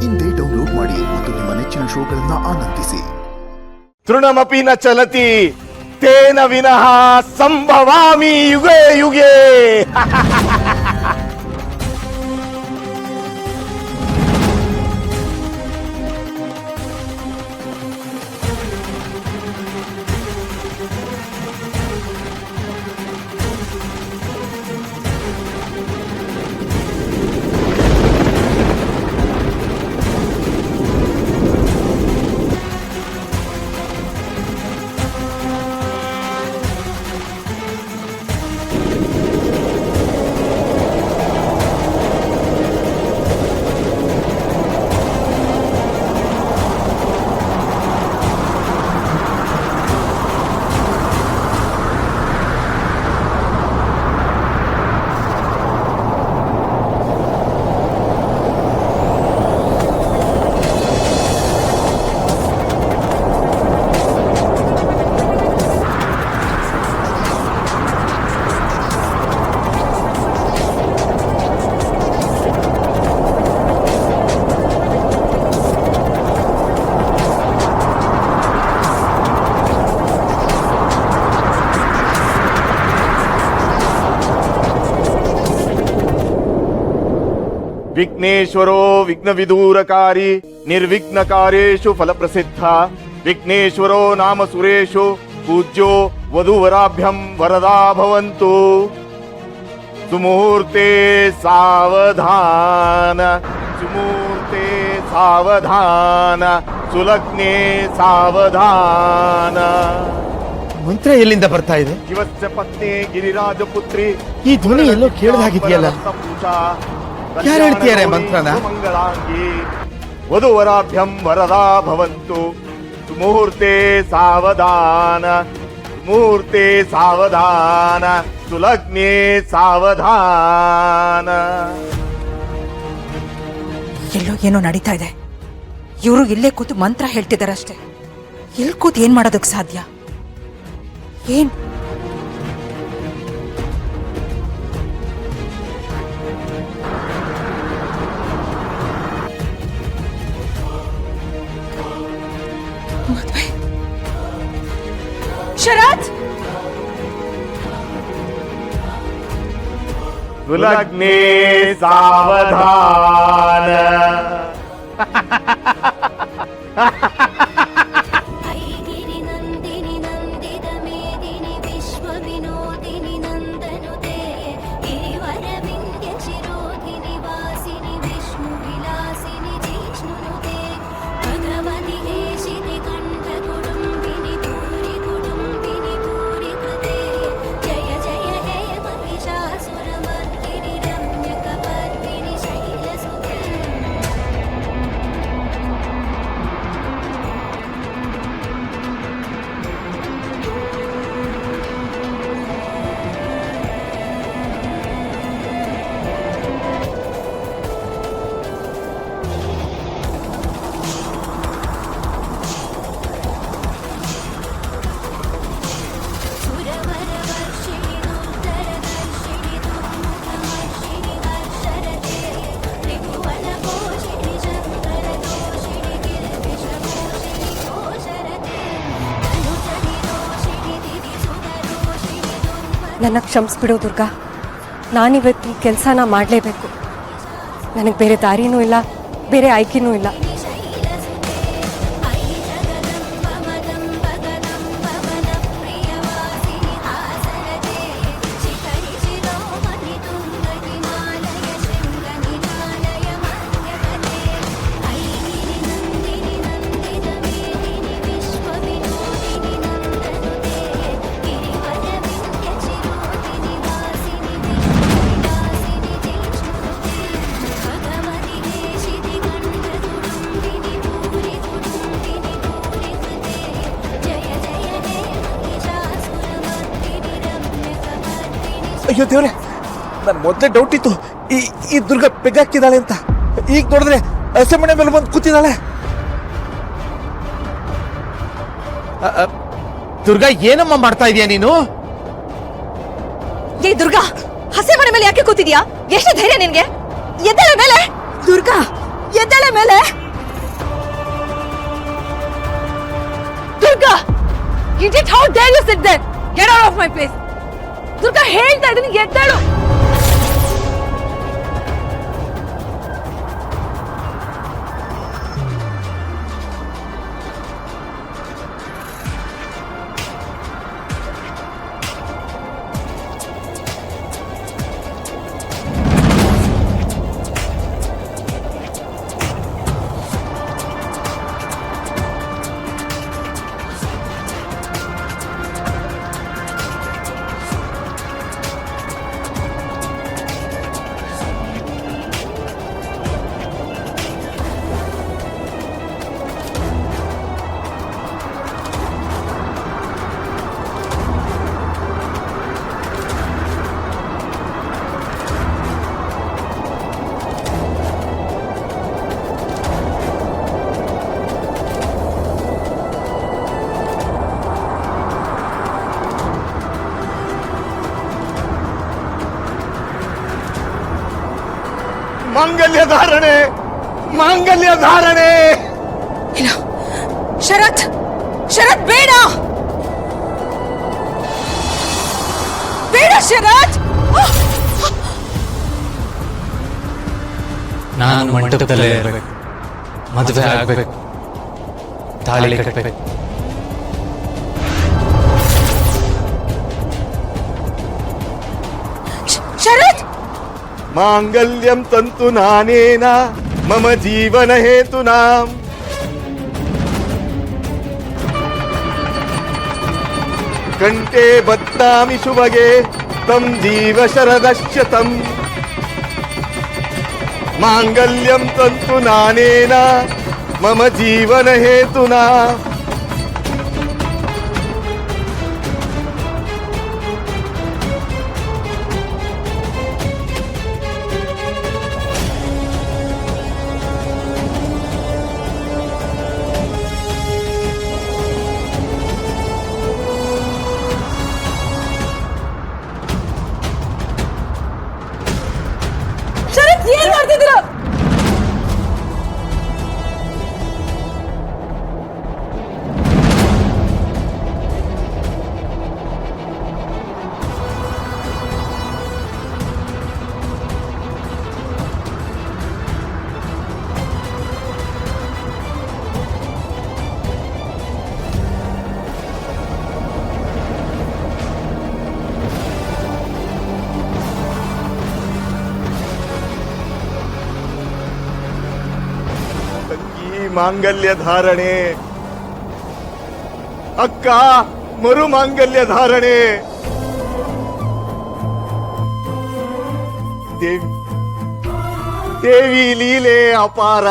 ಇಂದೇ ಡೌನ್ಲೋಡ್ ಮಾಡಿ ಮತ್ತು ನಿಮ್ಮ ನೆಚ್ಚಿನ ಶೋಗಳನ್ನ ಆನಂದಿಸಿ. ತೃಣಮಪಿ ನ ಚಲತಿ ತೇನ ವಿನಃ ಸಂಭವಾಮಿ ಯುಗೇ ಯುಗೇ. ವಿಘ್ನೇಶ್ವರೋ ವಿಘ್ನ ವಿದೂರಕಾರಿ ನಿರ್ವಿಘ್ನಕಾರೇಷು ಫಲಪ್ರಸಿದ್ಧ. ವಿಘ್ನೇಶ್ವರೋ ನಾಮ ಸುರೇಶು ಪೂಜ್ಯೋ ವಧುವರಾಭ್ಯಂ ವರದಾ ಭವಂತು. ಸುಮುಹೂರ್ತೆ ಸಾವಧಾನ ಸುಮುಹೂರ್ತೆ ಸಾವಧಾನ ಸುಲಗ್ನೆ ಸಾವಧಾನ. ಮಂತ್ರ ಎಲ್ಲಿಂದ ಬರ್ತಾ ಇದೆ? ಶಿವಸ್ಯ ಪತ್ನಿ ಗಿರಿರಾಜಪುತ್ರಿ. ಈ ಧ್ವನಿ ಎಲ್ಲೋ ಕೇಳದಾಗಿದೆಯಲ್ಲ. ಯಾರು ಹೇಳ್ತಿದ್ದಾರೆ ಮಂತ್ರನ? ಮಂಗಳಾಂಗಿ ವಧುವರಾಭ್ಯಂ ವರದಾ ಭವಂತು. ಮುಹೂರ್ತೆ ಸಾವಧಾನ ಮುಹೂರ್ತೆ ಸಾವಧಾನ ಸುಲಗ್ನೆ ಸಾವಧಾನ. ಎಲ್ಲೋ ಏನೋ ನಡೀತಾ ಇದೆ. ಇವರು ಇಲ್ಲೇ ಕೂತು ಮಂತ್ರ ಹೇಳ್ತಿದಾರಷ್ಟೇ. ಎಲ್ಲಿ ಕೂತು ಏನ್ ಮಾಡೋದಕ್ಕೆ ಸಾಧ್ಯ? ಏನ್ ಮದ್ವೆ? ಶರತ್, ಸುಲಗ್ನೆ ಸಾವಧಾನ. ಐಗಿರಿ ನಂದಿನಿ ನಂದಿದ ಮೇದಿನಿ ವಿಶ್ವ ವಿನೋದಿನಿ ನಂದನುತೆ ಗಿರಿವರ ವಿಂಧ್ಯ ಶಿರೋಧಿನಿ ವಾಸಿನಿ ವಿಷ್ಣು ವಿಲಾಸಿನಿ ಜಿಷ್ಣುನುತೆ ಭಗವತಿ ಹೇಷಿನಿ ಕಂಠ ಕುಟುಂಬಿನಿ ಭೂರಿ ಕುಟುಂಬಿನಿ ಭೂರಿ ಕೃತೆ ಜಯ ಜಯ ಹೇ ಮಹಿಷಾಸುರ ಮರ್ದಿನಿ ರಮ್ಯಕ ಪರ್ದಿನಿ ಶೈಲಸುತೆ. ಸುರವರವರ್ಷಿಣಿ ದುರ್ಧರದರ್ಶಿಣಿ ದುರ್ಮುಖಮರ್ಷಿಣಿ ಹರ್ಷರತೆ ತ್ರಿಭುವನ ಪೋಷಿಣಿ ಶಂಕರದೋಷಿಣಿ ಗಿರಿವಿಷಮೋಷಿಣಿ ಘೋಷರತೆ ಧನುಜನಿ ರೋಷಿಣಿ ದಿವಿ ಸುಧರೋಷಿಣಿ ದುರ್ಮದ. ನನ್ನ ಕ್ಷಮಿಸ್ಬಿಡು ದುರ್ಗಾ. ನಾನಿವತ್ತು ಈ ಕೆಲಸನ ಮಾಡಲೇಬೇಕು. ನನಗೆ ಬೇರೆ ದಾರಿನೂ ಇಲ್ಲ, ಬೇರೆ ಆಯ್ಕೆನೂ ಇಲ್ಲ. ಶೈಲಸುತೆ ಐ ಜಗದಂಬ ಮದಂಬ ಗದಂಬ ವನ ಪ್ರಿಯವಾಸಿನಿ ಹಾಸರತೆ ಶಿಖರಿ ಶಿರೋಮಣಿ ತುಂಗ ಹಿಮಾಲಯ ಶೃಂಗ ನಿನಾಲಯ ಮಧ್ಯಗತೆ ಐಗಿರಿ ನಂದಿನಿ ನಂದಿದ ಮೇದಿನಿ ವಿಶ್ವ ವಿನೋದಿನಿ ನಂದನುತೆ ಗಿರಿವರ ವಿಂಧ್ಯ ಶಿರೋಧಿನಿ ವಾಸಿನಿ ವಿಷ್ಣು ವಿಲಾಸಿನಿ ಜಿಷ್ಣುನುತೆ ಭಗವತಿ ಹೇಷಿನಿ ಕಂಠ ಕುಟುಂಬಿನಿ ಭೂರಿ ಕುಟುಂಬಿನಿ ಭೂರಿ ಕೃತೆ ಜಯ ಜಯ ಹೇ ಮಹಿಷಾಸುರ ಮರ್ದಿನಿ ರಮ್ಯಕ ಪರ್ದಿನಿ. ಅಯ್ಯೋ ದೇವ್ರೆ, ನನ್ ಮೊದಲೇ ಡೌಟ್ ಇತ್ತು ಈ ದುರ್ಗ ಬೆಗ್ಗಾಕಿದ್ದಾಳೆ ಅಂತ. ಈಗ ನೋಡಿದ್ರೆ ಹಸೆಮಣೆ ಮೇಲೆ ಬಂದು ಕೂತಿದ್ದಾಳೆ. ದುರ್ಗಾ, ಏನಮ್ಮ ಮಾಡ್ತಾ ಇದೀಯ ನೀನು? ಏ ದುರ್ಗಾ, ಹಸೆ ಮನೆ ಮೇಲೆ ಯಾಕೆ ಕೂತಿದ್ಯಾ? ಎಷ್ಟು ಧೈರ್ಯ ನಿನ್ಗೆ? ಎದ್ದೇಳ ಮೇಲೆ. ದುರ್ಗಾ, ಎದ್ದೇಳೆ ಮೇಲೆ. Durga, idiot, how dare you sit there? Get out of my place. Durga, ಹೇಳ್ತಾ ಇದ್ದೀನಿ, ಎದ್ದೇಳು. ಮಾಂಗಲ್ಯ ಧಾರಣೆ, ಮಾಂಗಲ್ಯ ಧಾರಣೆ. ಇಲ್ಲ ಶರತ್, ಶರತ್ ಬೇಡ, ಬೇಡ ಶರತ್. ನಾನು ಮಂಟಪದಲ್ಲೇ ಇರಬೇಕು, ಮದುವೆ ಆಗ್ಬೇಕು, ತಾಳಿ ಕಟ್ಟಬೇಕು. ಶರತ್, ಮಾಂಗಲ್ಯಂ ತಂತು ನಾನೇನ ಮಮ ಜೀವನ ಹೇತುನಾ. ಕಂಠೆ ಬದ್ನಾಮಿ ಶುಭಗೆ ತಂ ಜೀವ ಶರದಶ್ಯತಂ. ಮಾಂಗಲ್ಯಂ ತಂತು ನಾನೇನ ಮಮ ಜೀವನ ಹೇತುನಾ. ಶರತ್, ಏನ್ ಮಾಡ್ತಿದ್ದೀರಾ? ಮಾಂಗಲ್ಯ ಧಾರಣೆ, ಅಕ್ಕ ಮರು ಮಾಂಗಲ್ಯ ಧಾರಣೆ. ದೇವಿ, ದೇವಿ ಲೀಲೆ ಅಪಾರ.